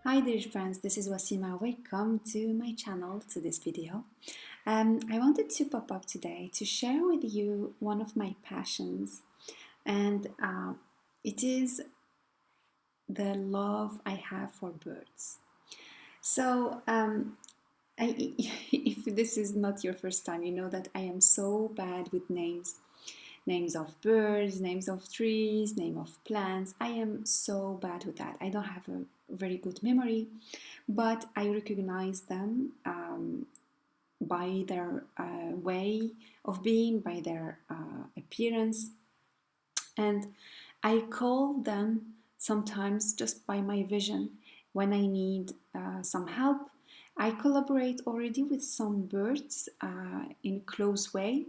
Hi dear friends, this is Ouassima. Welcome to my channel, to this video. I wanted to pop up today to share with you one of my passions, and it is the love I have for birds. So, if this is not your first time, you know that I am so bad with names of birds, names of trees, name of plants. I am so bad with that. I don't have a very good memory, but I recognize them by their way of being, by their appearance, and I call them sometimes just by my vision when I need some help. I collaborate already with some birds in a close way,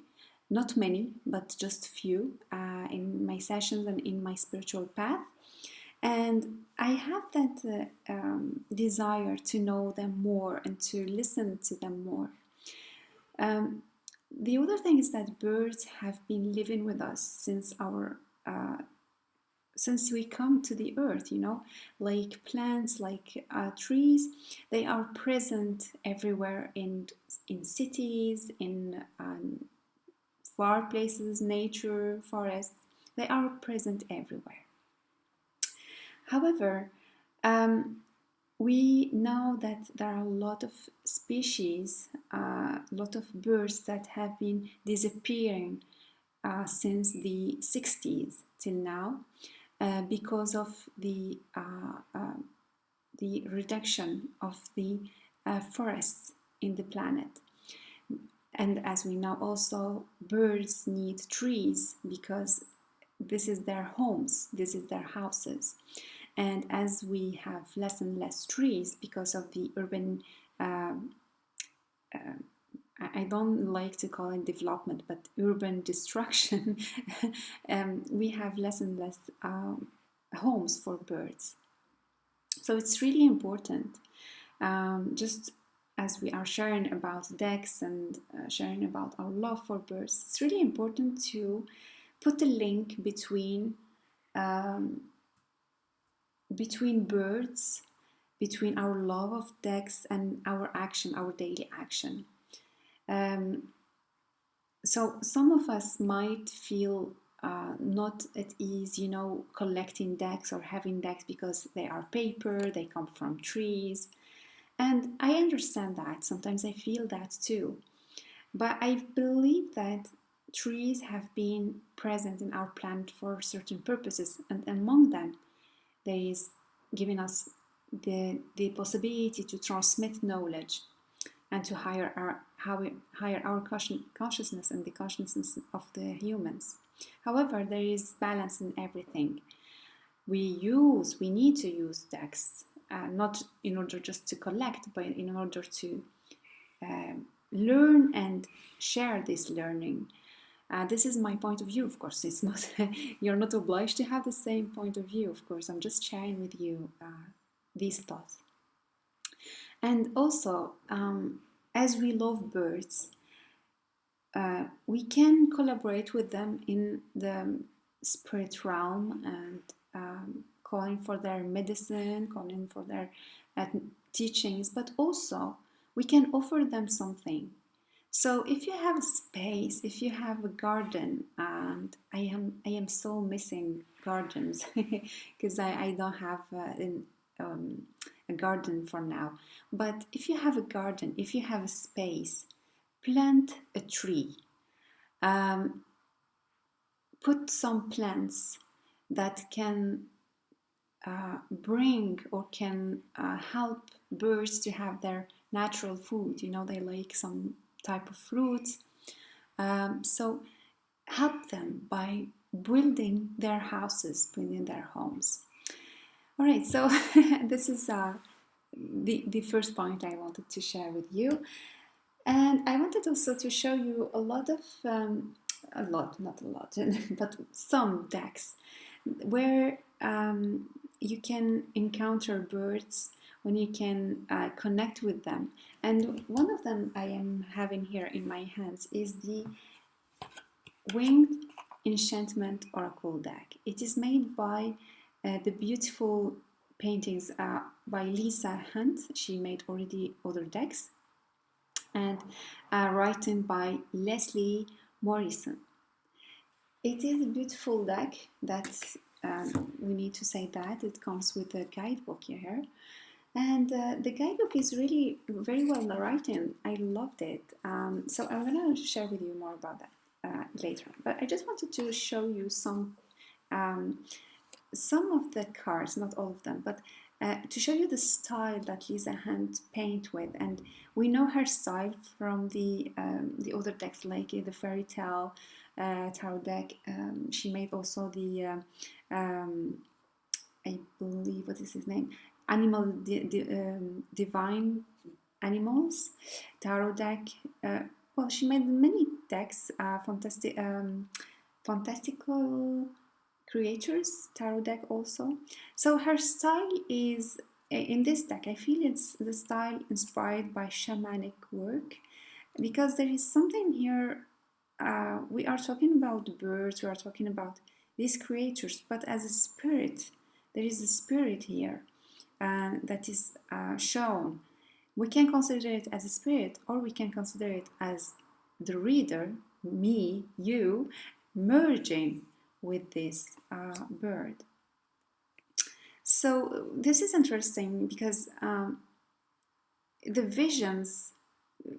not many, but just few in my sessions and in my spiritual path. And I have that desire to know them more and to listen to them more. Um, the other thing is that birds have been living with us since we come to the earth, like plants, like trees. They are present everywhere in cities, in far places, nature, forests. They are present everywhere. However, we know that there are a lot of species, a lot of birds that have been disappearing since the 60s till now because of the reduction of the forests in the planet. And as we know, also birds need trees because this is their homes, this is their houses. And as we have less and less trees because of the urban, I don't like to call it development, but urban destruction, we have less and less homes for birds. So it's really important, just as we are sharing about decks and sharing about our love for birds, it's really important to put a link between birds, between our love of decks and our action, our daily action. So some of us might feel not at ease, collecting decks or having decks because they are paper, they come from trees. And I understand that. Sometimes I feel that too. But I believe that trees have been present in our planet for certain purposes, and among them, there is giving us the possibility to transmit knowledge and to higher our consciousness and the consciousness of the humans. However, there is balance in everything. We need to use decks, not in order just to collect, but in order to learn and share this learning. This is my point of view, of course. It's not you're not obliged to have the same point of view, of course. I'm just sharing with you these thoughts. And also, as we love birds, we can collaborate with them in the spirit realm and calling for their medicine, calling for their teachings, but also we can offer them something. So if you have a space, if you have a garden, and I am so missing gardens because I don't have a garden for now. But if you have a garden, if you have a space, plant a tree. Put some plants that can bring or can help birds to have their natural food. They like some type of fruits. So help them by building their houses, building their homes. All right, so this is the first point I wanted to share with you. And I wanted also to show you not a lot, but some decks where you can encounter birds, when you can connect with them. And one of them I am having here in my hands is the Winged Enchantment Oracle deck. It is made by the beautiful paintings by Lisa Hunt. She made already other decks, and written by Leslie Morrison. It is a beautiful deck that we need to say that it comes with a guidebook here. And the guidebook is really very well written. I loved it. So I'm going to share with you more about that later on. But I just wanted to show you some of the cards, not all of them, but to show you the style that Lisa Hunt paint with. And we know her style from the other decks, like the fairy tale tarot deck. She made also the I believe, what is his name? Divine Animals tarot deck. Well, she made many decks. Fantastical Creatures tarot deck also. So her style is, in this deck, I feel it's the style inspired by shamanic work, because there is something here. We are talking about birds, we are talking about these creatures, but as a spirit, there is a spirit here that is shown. We can consider it as a spirit, or we can consider it as the reader, me, you, merging with this bird. So this is interesting because the visions,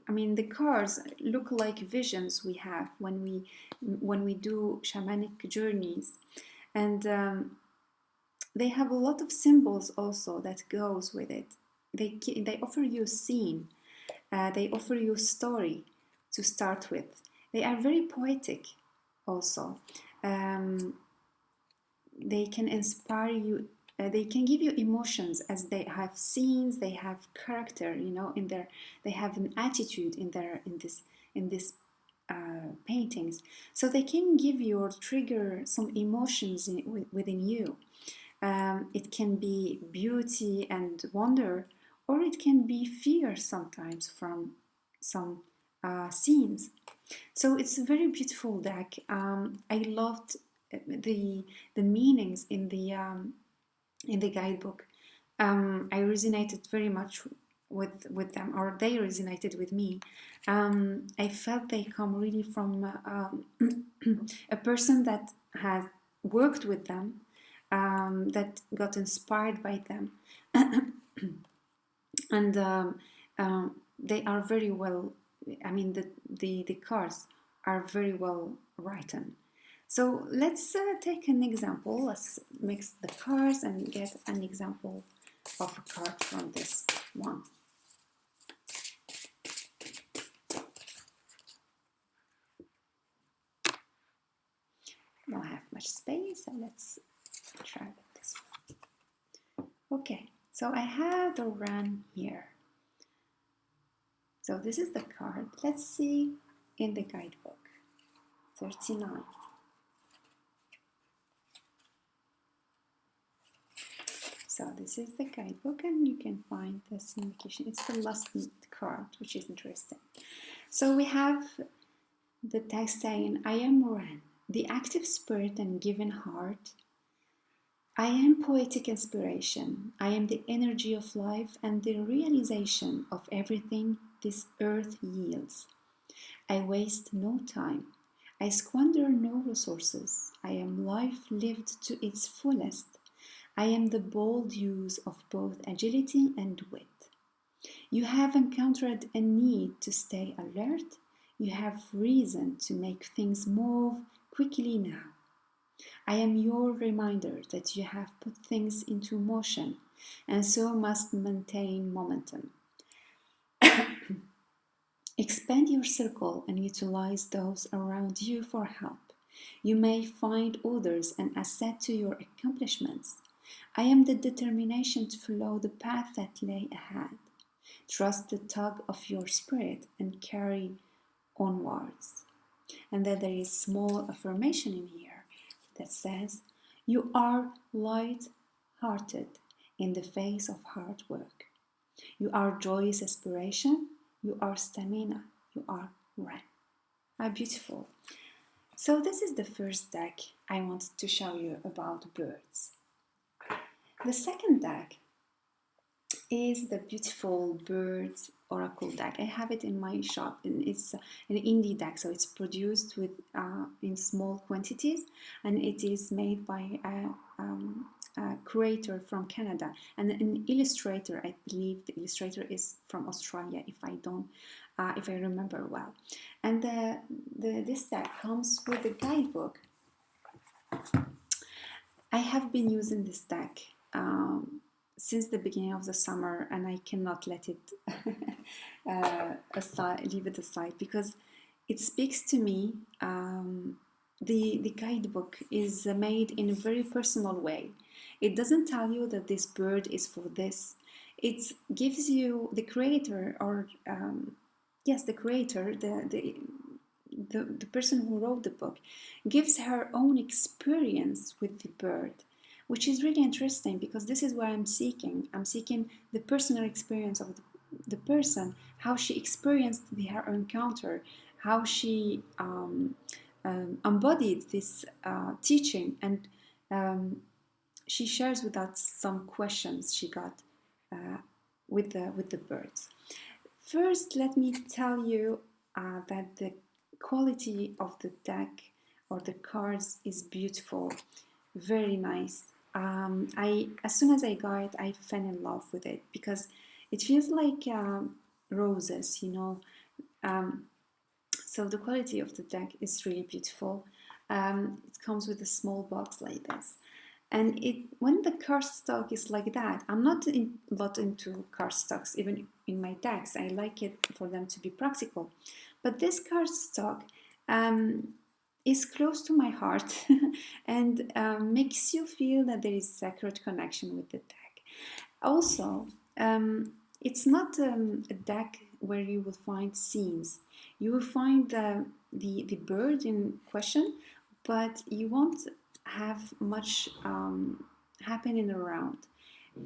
I mean, the cards look like visions we have when we do shamanic journeys, and they have a lot of symbols also that goes with it. They offer you a scene, they offer you a story to start with. They are very poetic also. They can inspire you. They can give you emotions, as they have scenes. They have character, in their. They have an attitude in this paintings. So they can give you or trigger some emotions within you. It can be beauty and wonder, or it can be fear sometimes from some scenes. So it's a very beautiful deck. I loved the meanings in the guidebook. I resonated very much with them, or they resonated with me. I felt they come really from a person that has worked with them, that got inspired by them, and they are very well. I mean, the cards are very well written. So let's take an example. Let's mix the cards and get an example of a card from this one. Don't have much space, so let's try with this one. Okay, so I have the run here. So this is the card. Let's see in the guidebook. 39. So this is the guidebook, and you can find the signification. It's the last card, which is interesting. So we have the text saying, I am Ran, the active spirit and given heart. I am poetic inspiration. I am the energy of life and the realization of everything this earth yields. I waste no time. I squander no resources. I am life lived to its fullest. I am the bold use of both agility and wit. You have encountered a need to stay alert. You have reason to make things move quickly now. I am your reminder that you have put things into motion and so must maintain momentum. Expand your circle and utilize those around you for help. You may find others an asset to your accomplishments. I am the determination to follow the path that lay ahead. Trust the tug of your spirit and carry onwards. And then there is small affirmation in here that says, you are light-hearted in the face of hard work. You are joyous aspiration. You are stamina. You are Ran. How beautiful. So this is the first deck I wanted to show you about birds. The second deck is the beautiful birds oracle deck. I have it in my shop, and it's an indie deck, so it's produced with in small quantities, and it is made by a creator from Canada and an illustrator. I believe the illustrator is from Australia, if I remember well. And this deck comes with a guidebook. I have been using this deck since the beginning of the summer, and I cannot let it leave it aside, because it speaks to me. The guidebook is made in a very personal way. It doesn't tell you that this bird is for this. It gives you the creator, or yes, the creator, the person who wrote the book, gives her own experience with the bird, which is really interesting, because this is what I'm seeking. I'm seeking the personal experience of the person, how she experienced her encounter, how she embodied this teaching, and she shares with us some questions she got with the birds. First, let me tell you that the quality of the deck or the cards is beautiful, very nice. As soon as I got it, I fell in love with it, because it feels like roses, you know. So the quality of the deck is really beautiful. It comes with a small box like this. And when the cardstock is like that, I'm not a lot into cardstocks, even in my decks. I like it for them to be practical. But this cardstock is close to my heart and makes you feel that there is sacred connection with the deck. Also, it's not a deck where you will find scenes. You will find the bird in question, but you won't have much happening around.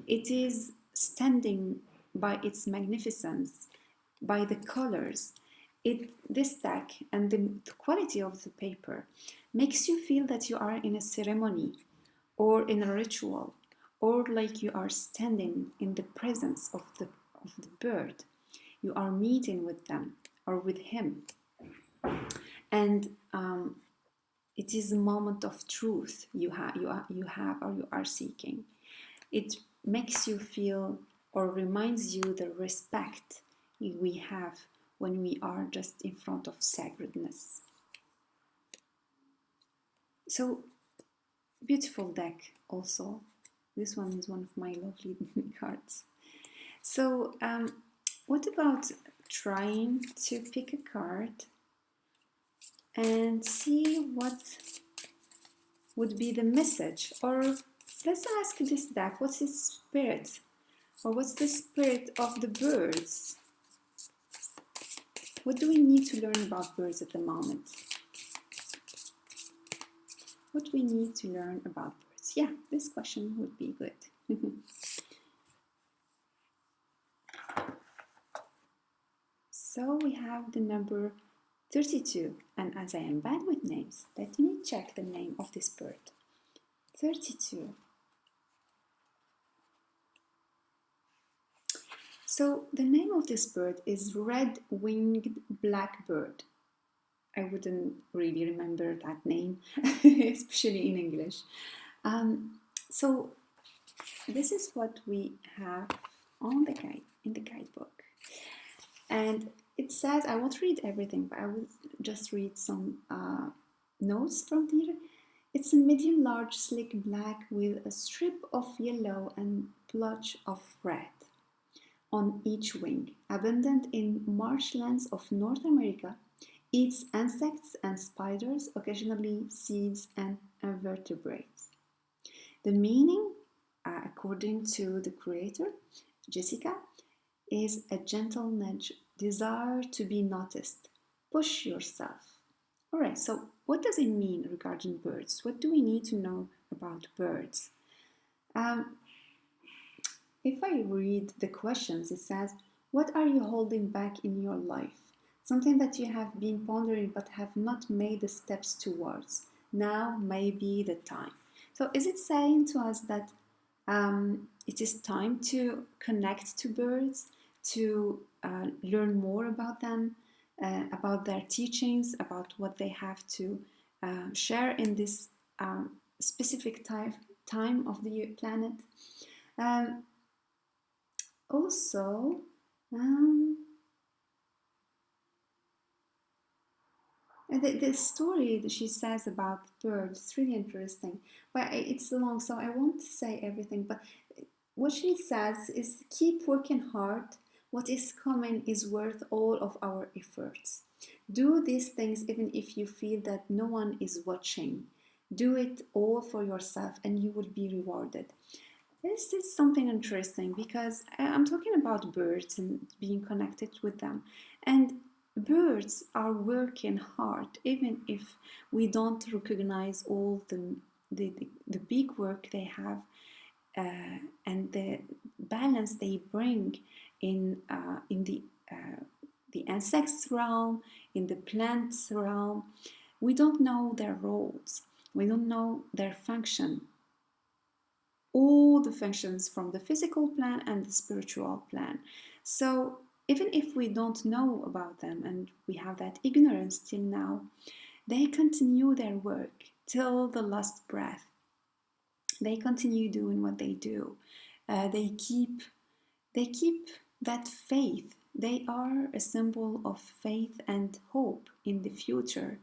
It is standing by its magnificence, by the colors. This deck and the quality of the paper makes you feel that you are in a ceremony or in a ritual, or like you are standing in the presence of the bird. You are meeting with them or with him, and it is a moment of truth you have or you are seeking. It makes you feel or reminds you the respect we have when we are just in front of sacredness. So, beautiful deck also. This one is one of my lovely cards. So, what about trying to pick a card and see what would be the message? Or let's ask this deck, what's its spirit? Or what's the spirit of the birds? What do we need to learn about birds at the moment? What do we need to learn about birds? Yeah, this question would be good. So we have the number 32, and as I am bad with names, let me check the name of this bird. 32. So the name of this bird is red-winged blackbird. I wouldn't really remember that name, especially in English. So this is what we have on the guide, in the guidebook. And it says, I won't read everything, but I will just read some notes from here. It's a medium large slick black with a strip of yellow and blotch of red on each wing. Abundant in marshlands of North America, eats insects and spiders, occasionally seeds and vertebrates. The meaning, according to the creator, Jessica, is a gentle nudge, desire to be noticed. Push yourself. All right, so what does it mean regarding birds? What do we need to know about birds? If I read the questions, it says, what are you holding back in your life? Something that you have been pondering but have not made the steps towards. Now may be the time. So is it saying to us that It is time to connect to birds, to learn more about them, about their teachings, about what they have to share in this specific time of the planet. Um, also, um, the story that she says about birds is really interesting, but it's long, so I won't say everything. But what she says is keep working hard. What is coming is worth all of our efforts. Do these things even if you feel that no one is watching. Do it all for yourself and you will be rewarded. This is something interesting because I'm talking about birds and being connected with them. And birds are working hard, even if we don't recognize all the big work they have and the balance they bring in the insects realm, in the plants realm. We don't know their roles. We don't know their function. All the functions from the physical plan and the spiritual plan. So even if we don't know about them and we have that ignorance till now, they continue their work till the last breath. They continue doing what they do. They keep that faith. They are a symbol of faith and hope in the future.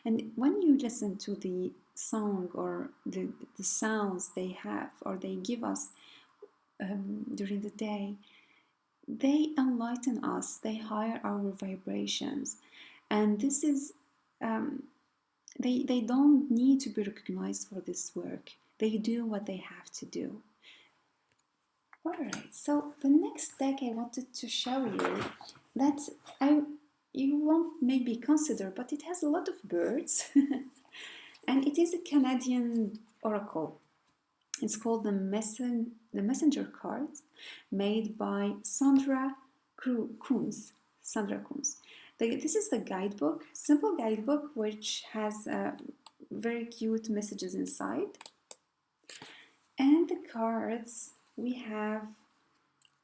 And when you listen to the song or the sounds they have or they give us during the day, they enlighten us, they higher our vibrations. And this is, they don't need to be recognized for this work. They do what they have to do. Alright, so the next deck I wanted to show you that you won't maybe consider, but it has a lot of birds and it is a Canadian oracle. It's called the Messenger cards, made by Sandra Kunz. This is the guidebook, simple guidebook, which has very cute messages inside. And the cards, we have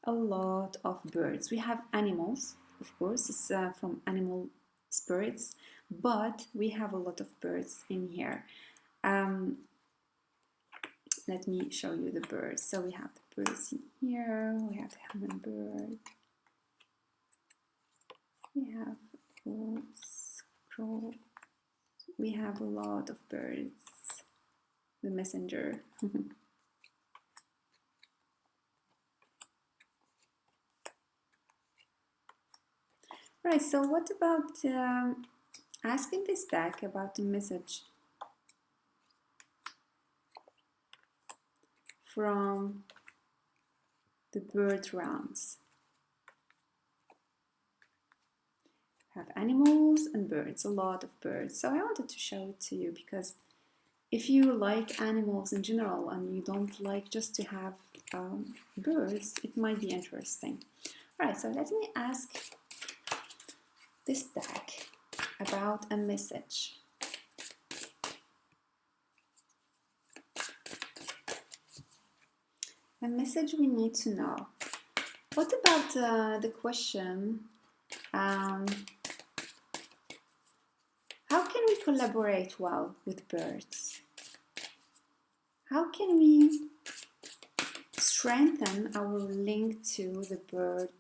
a lot of birds. We have animals, of course, it's from animal spirits, but we have a lot of birds in here. Let me show you the birds. So we have the birds in here, we have the hummingbird, we have a scroll, we have a lot of birds, the messenger. Right, so what about asking this deck about the message from the bird realms? Have animals and birds, a lot of birds. So I wanted to show it to you because if you like animals in general and you don't like just to have birds, it might be interesting. All right, so let me ask this deck about a message. A message we need to know. What about the question, how can we collaborate well with birds? How can we strengthen our link to the bird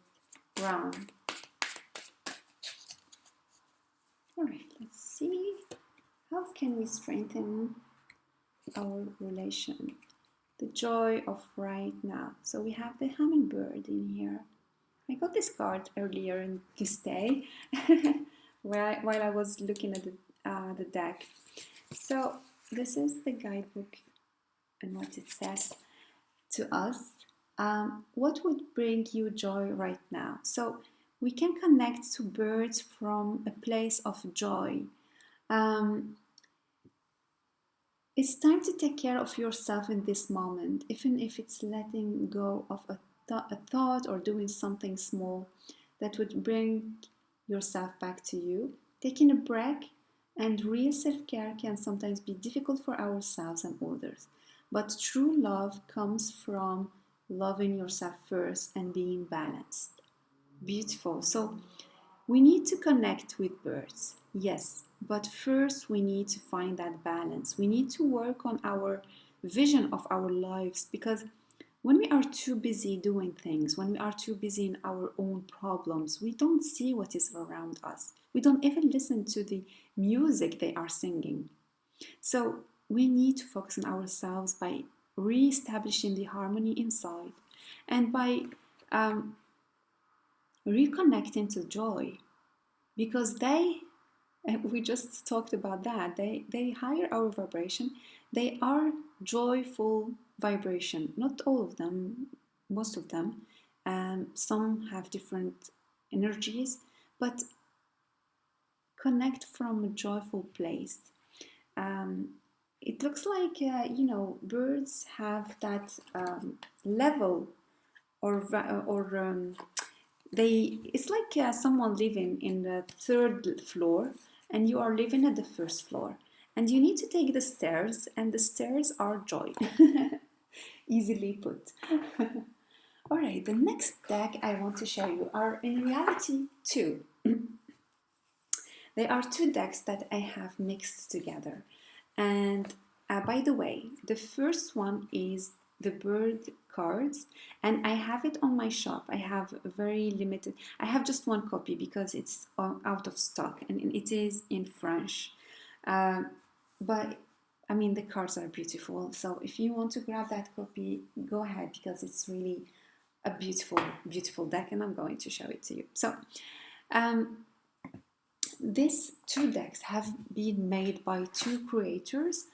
realm? All right, let's see. How can we strengthen our relation? The joy of right now. So we have the hummingbird in here. I got this card earlier in this day while I was looking at the deck. So this is the guidebook and what it says to us. What would bring you joy right now? So we can connect to birds from a place of joy. It's time to take care of yourself in this moment, even if it's letting go of a thought or doing something small that would bring yourself back to you. Taking a break and real self-care can sometimes be difficult for ourselves and others, But true love comes from loving yourself first and being balanced. Beautiful. So we need to connect with birds, yes, but first we need to find that balance. We need to work on our vision of our lives, because when we are too busy doing things, when we are too busy in our own problems, we don't see what is around us. We don't even listen to the music they are singing. So we need to focus on ourselves by re-establishing the harmony inside, and by um, reconnecting to joy, because we just talked about that, they higher our vibration. They are joyful vibration, not all of them, most of them. Some have different energies, but connect from a joyful place. um, it looks like birds have that level, or it's like someone living in the third floor and you are living at the first floor, and you need to take the stairs, and the stairs are joy. Easily put. All right, the next deck I want to show you are in reality two. There are two decks that I have mixed together. And by the way, the first one is the bird cards, and I have it on my shop. I have very limited, I have just one copy because it's out of stock, and it is in French. But I mean, the cards are beautiful. So if you want to grab that copy, go ahead, because it's really a beautiful, beautiful deck, and I'm going to show it to you. So, these two decks have been made by two creators,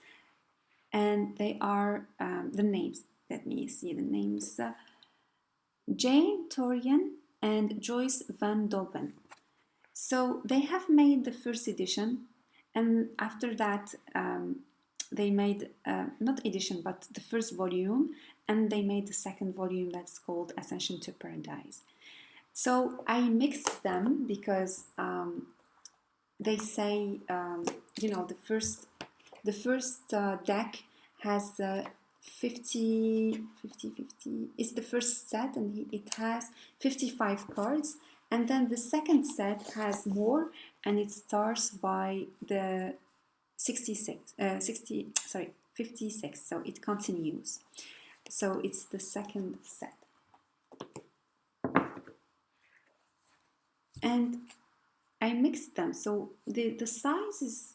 and they are the names. Let me see the names. Jane Torian and Joyce Van Doben. So they have made the first edition, and after that they made not edition but the first volume, and they made the second volume that's called Ascension to Paradise. So I mixed them because they say the first deck has 50 is the first set, and it has 55 cards, and then the second set has more, and it starts by the 56, so it continues. So it's the second set, and I mixed them, so the size is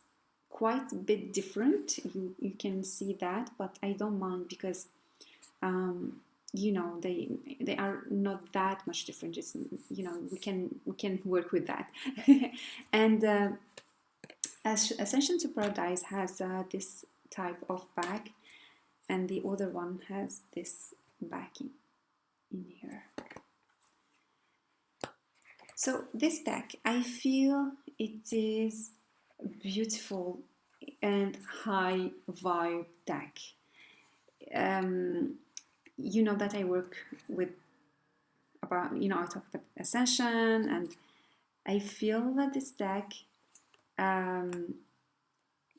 quite a bit different. You can see that, but I don't mind because they are not that much different. It's, we can work with that. And Ascension to Paradise has this type of bag, and the other one has this backing in here. So this deck, I feel it is beautiful and high vibe deck. You know that I work with I talk about Ascension, and I feel that this deck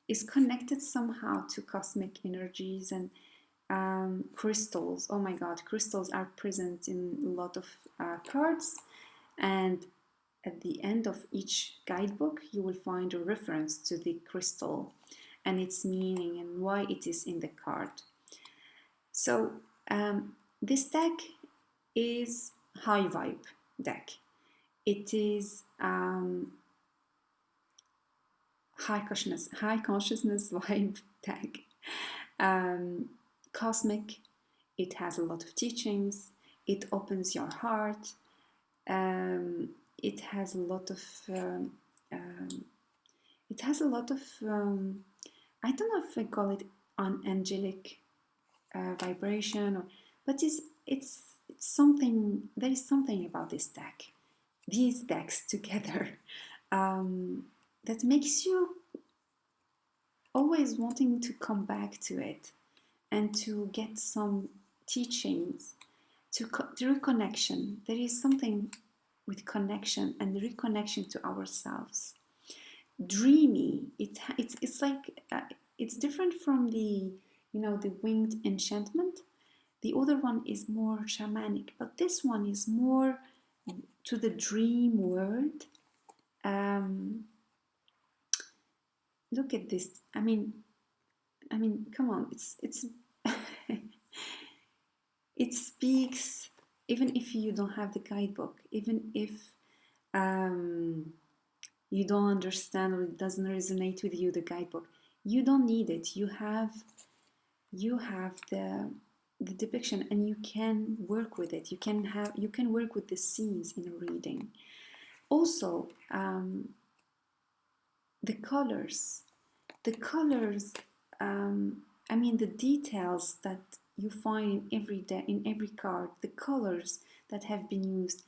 is connected somehow to cosmic energies and crystals. Oh my God, crystals are present in a lot of cards, and at the end of each guidebook you will find a reference to the crystal and its meaning and why it is in the card. So this deck is high vibe deck. It is high consciousness vibe deck. Cosmic. It has a lot of teachings. It opens your heart. It has a lot of I don't know if I call it an angelic vibration, but it's something. There is something about this deck, these decks together, that makes you always wanting to come back to it and to get some teachings, to reconnection. There is something with connection and reconnection to ourselves. Dreamy. It's like it's different from the you know, the winged enchantment. The other one is more shamanic, but this one is more to the dream world. Look at this. I mean, come on. It's it speaks, even if you don't have the guidebook, even if you don't understand or it doesn't resonate with you, the guidebook. You don't need it. You have the depiction, and you can work with it. You can work with the scenes in a reading. Also, the colors. I mean, the details that you find every day in every card, the colors that have been used.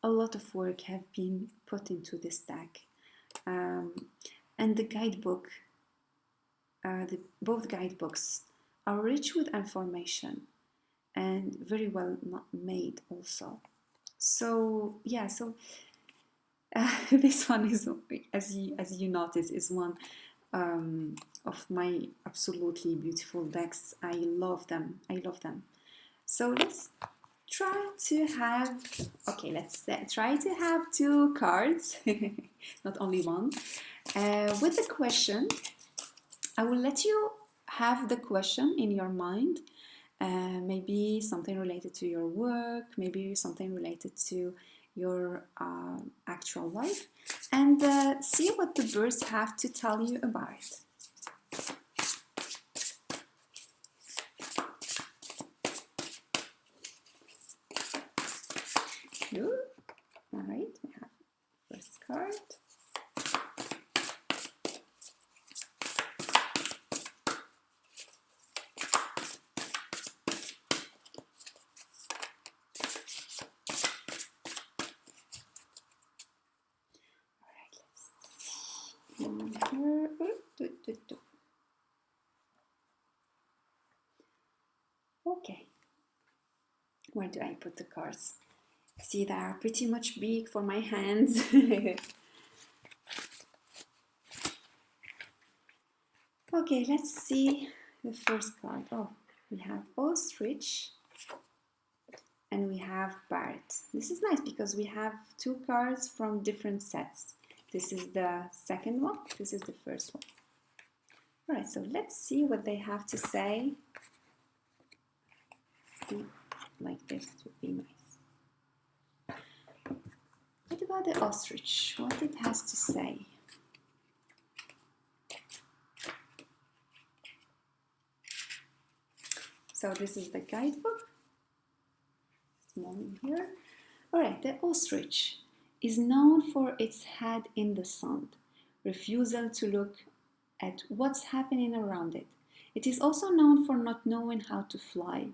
A lot of work have been put into this deck. And the guidebook, both guidebooks are rich with information and very well made also. So yeah, this one is, as you notice, is one of my absolutely beautiful decks. I love them. So let's try to have, okay, let's try to have 2 cards, not only one. With the question, I will let you have the question in your mind. Maybe something related to your work, maybe something related to your actual life, and see what the birds have to tell you about it. Good. All right, we have first card. Okay, where do I put the cards? See, they are pretty much big for my hands. Okay, let's see the first card. Oh, we have ostrich and we have bird. This is nice because we have 2 cards from different sets. This is the second one, this is the first one. All right, so let's see what they have to say. See, like this would be nice. What about the ostrich? What it has to say? So this is the guidebook. Small in here. All right, the ostrich is known for its head in the sand, refusal to look at what's happening around it. It is also known for not knowing how to fly.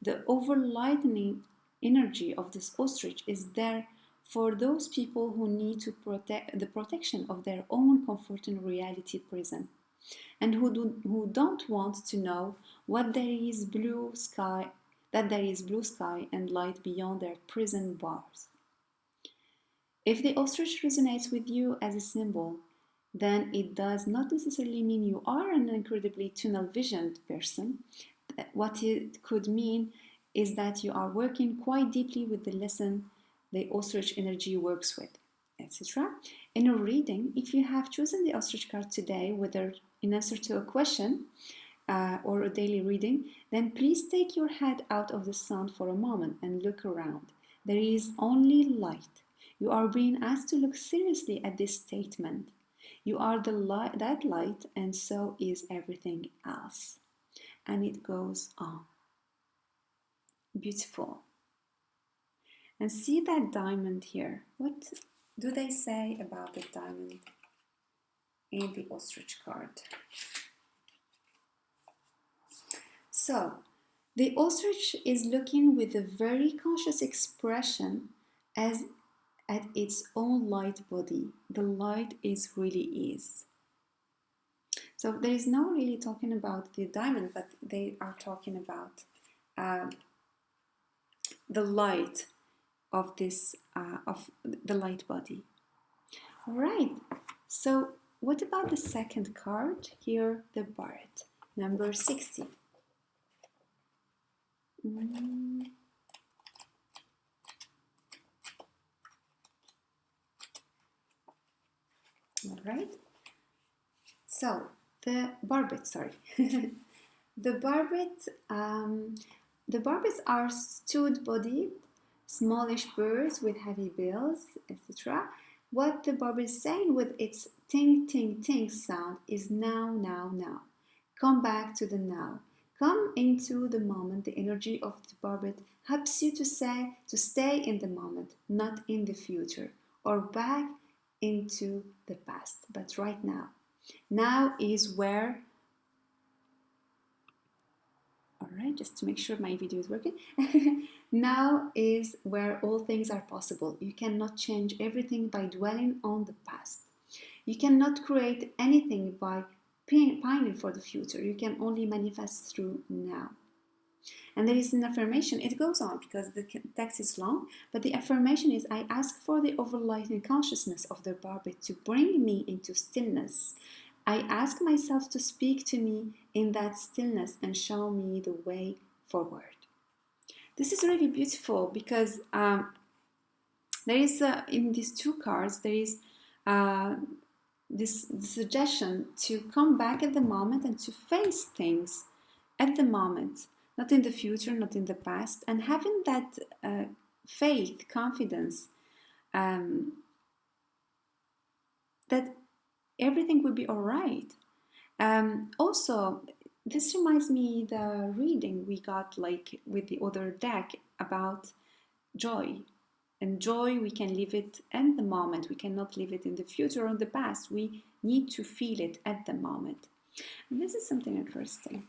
The overlightening energy of this ostrich is there for those people who need to protect the protection of their own comfort and reality present, and who don't want to know what there is blue sky, that there is blue sky and light beyond their prison bars. If the ostrich resonates with you as a symbol, then it does not necessarily mean you are an incredibly tunnel-visioned person. What it could mean is that you are working quite deeply with the lesson the ostrich energy works with, etc. In a reading, if you have chosen the ostrich card today, whether in answer to a question or a daily reading, then please take your head out of the sun for a moment and look around. There is only light. You are being asked to look seriously at this statement. You are that light, and so is everything else. And it goes on. Beautiful. And see that diamond here. What do they say about the diamond in the ostrich card? So, the ostrich is looking with a very conscious expression as at its own light body. The light really is. So there is no really talking about the diamond, but they are talking about the light of this of the light body. All right. So what about the second card here, the bird, number 60? All right. So the barbets, sorry. The barbets are stout-bodied, smallish birds with heavy bills, etc. What the barbet is saying with its ting ting ting sound is now, now, now. Come back to the now. Come into the moment. The energy of the barbet helps you to stay in the moment, not in the future or back into the past, but right now. Now is where, all right, just to make sure my video is working. Now is where all things are possible. You cannot change everything by dwelling on the past. You cannot create anything by pining for the future. You can only manifest through now. And there is an affirmation. It goes on because the text is long, but the affirmation is, I ask for the overlighting consciousness of the barbet to bring me into stillness. I ask myself to speak to me in that stillness and show me the way forward. This is really beautiful because there is, in these two cards, there is this suggestion to come back at the moment and to face things at the moment, not in the future, not in the past, and having that faith, confidence that everything will be all right. Also, this reminds me the reading we got like with the other deck about joy. And joy, we can live it at the moment. We cannot live it in the future or in the past. We need to feel it at the moment. And this is something interesting.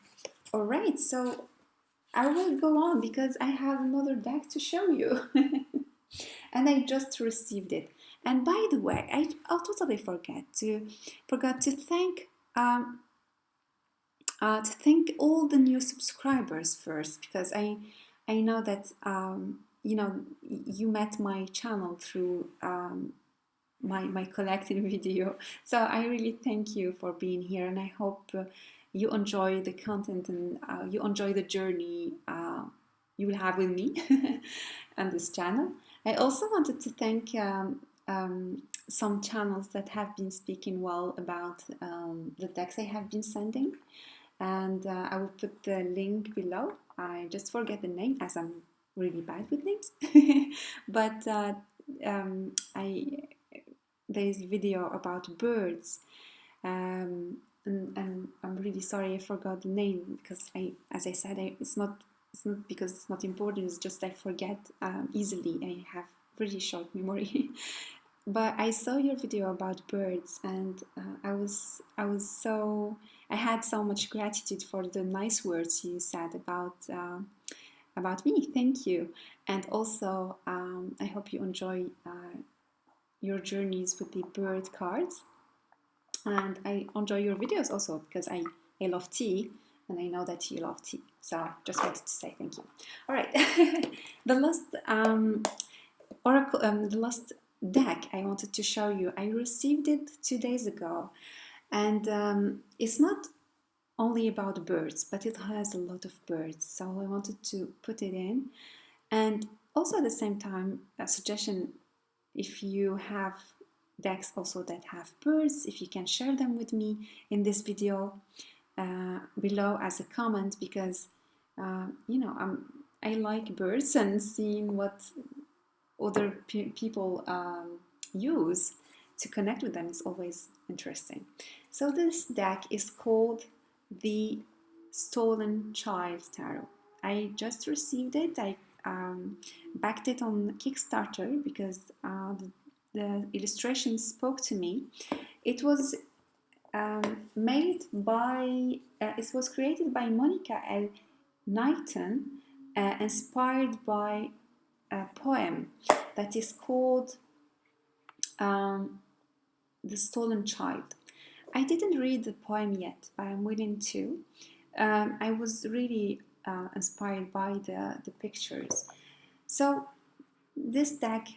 All right, so I will go on because I have another deck to show you. And I just received it. And by the way, I'll totally forgot to thank all the new subscribers first, because I know that you met my channel through my collected video. So I really thank you for being here, and I hope you enjoy the content and you enjoy the journey you will have with me on this channel. I also wanted to thank some channels that have been speaking well about the decks I have been sending, and I will put the link below. I just forget the name as I'm really bad with names, but there is a video about birds, and I'm really sorry I forgot the name because as I said, it's not because it's not important. It's just I forget easily. I have really short memory. But I saw your video about birds, and I had so much gratitude for the nice words you said about me. Thank you. And also, I hope you enjoy your journeys with the bird cards. And I enjoy your videos also because I love tea, and I know that you love tea. So just wanted to say thank you. All right, the last oracle, the last deck I wanted to show you. I received it 2 days ago, and it's not only about birds, but it has a lot of birds. So I wanted to put it in, and also at the same time, a suggestion: if you have decks also that have birds, if you can share them with me in this video below as a comment, because I like birds, and seeing what other people use to connect with them is always interesting. So this deck is called the Stolen Child Tarot. I just received it. I backed it on Kickstarter because the illustrations spoke to me. It was made by, it was created by Monica L. Knighton, inspired by a poem that is called The Stolen Child. I didn't read the poem yet, but I'm willing to. I was really inspired by the pictures. So this deck,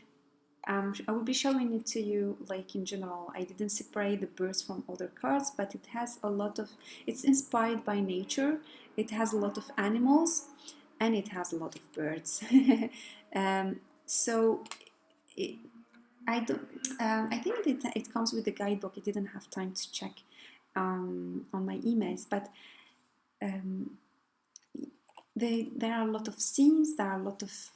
I will be showing it to you like in general. I didn't separate the birds from other cards, but it has a lot of, it's inspired by nature. It has a lot of animals, and it has a lot of birds. So I don't. I think it comes with the guidebook. I didn't have time to check on my emails, but there are a lot of scenes. There are a lot of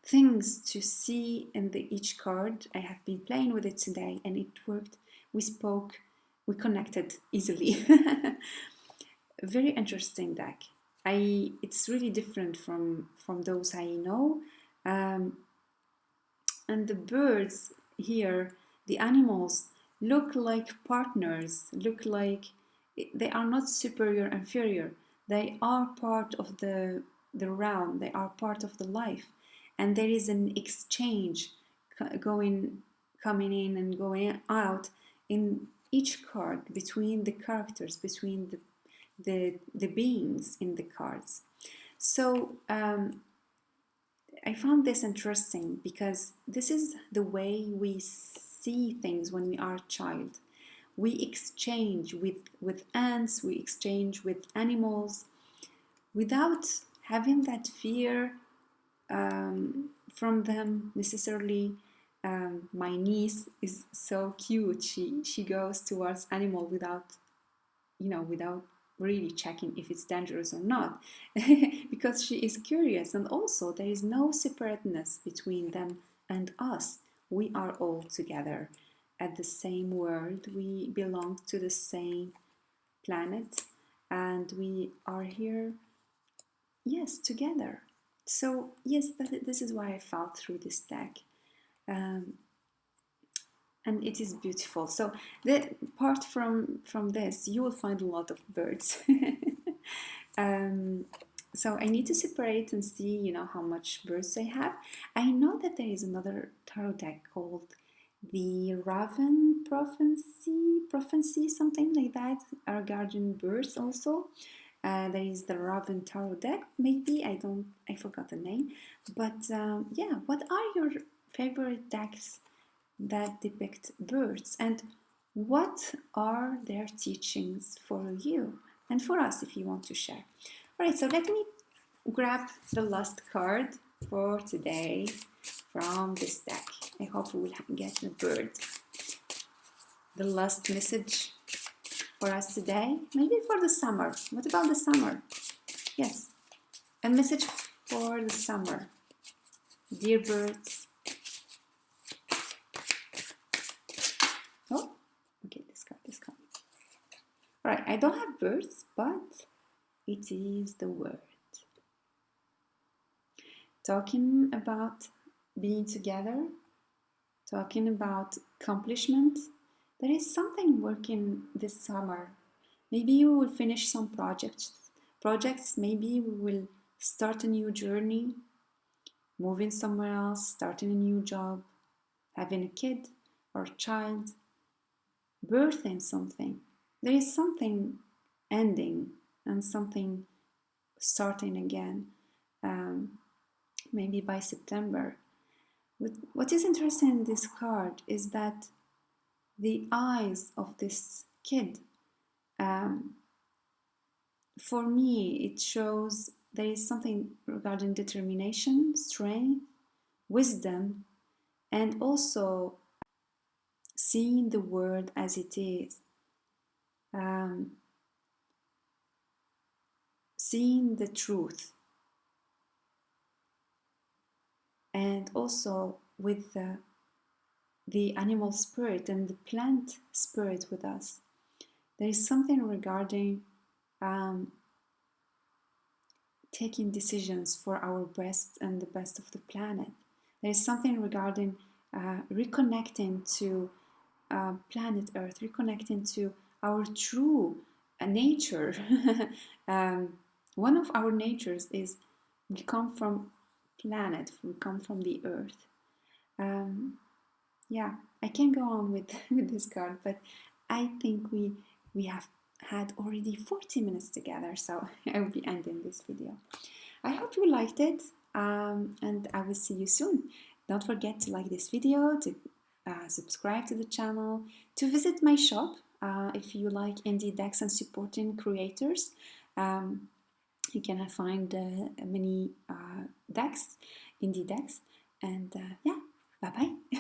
things to see in each card. I have been playing with it today, and it worked. We spoke. We connected easily. Very interesting deck. It's really different from those I know. And the birds here, the animals, look like partners, look like they are not superior, inferior. They are part of the realm, they are part of the life. And there is an exchange coming in and going out in each card between the characters, between the beings in the cards. So I found this interesting because this is the way we see things when we are a child. We exchange with ants, we exchange with animals without having that fear from them necessarily. My niece is so cute. She goes towards animal without really checking if it's dangerous or not because she is curious. And also there is no separateness between them and us. We are all together at the same world. We belong to the same planet and we are here, yes, together. So yes, this is why I felt through this deck. And it is beautiful. So apart from this, you will find a lot of birds. So I need to separate and see, how much birds I have. I know that there is another tarot deck called the Raven Prophecy, something like that, regarding birds also. There is the Raven Tarot deck, maybe, I forgot the name. But yeah, what are your favorite decks that depict birds, and what are their teachings for you and for us if you want to share? All right, so let me grab the last card for today from this deck. I hope we will get a bird. The last message for us today, maybe for the summer. What about the summer? Yes, a message for the summer. Dear birds. Oh, okay, this card. All right, I don't have birds, but it is the word. Talking about being together, talking about accomplishment. There is something working this summer. Maybe you will finish some projects. Maybe we will start a new journey, moving somewhere else, starting a new job, having a kid or a child, birthing something. There is something ending and something starting again, maybe by September. What is interesting in this card is that the eyes of this kid, for me, it shows there is something regarding determination, strength, wisdom, and also seeing the world as it is. Seeing the truth, and also with the animal spirit and the plant spirit with us. There is something regarding taking decisions for our best and the best of the planet. There is something regarding reconnecting to planet Earth, reconnecting to our true nature. One of our natures is we come from planet, we come from the Earth. Yeah, I can go on with this card, but I think we have had already 40 minutes together, so I will be ending this video. I hope you liked it, and I will see you soon. Don't forget to like this video, to subscribe to the channel, to visit my shop if you like indie decks and supporting creators. You can find many decks, indie decks, and yeah, bye bye.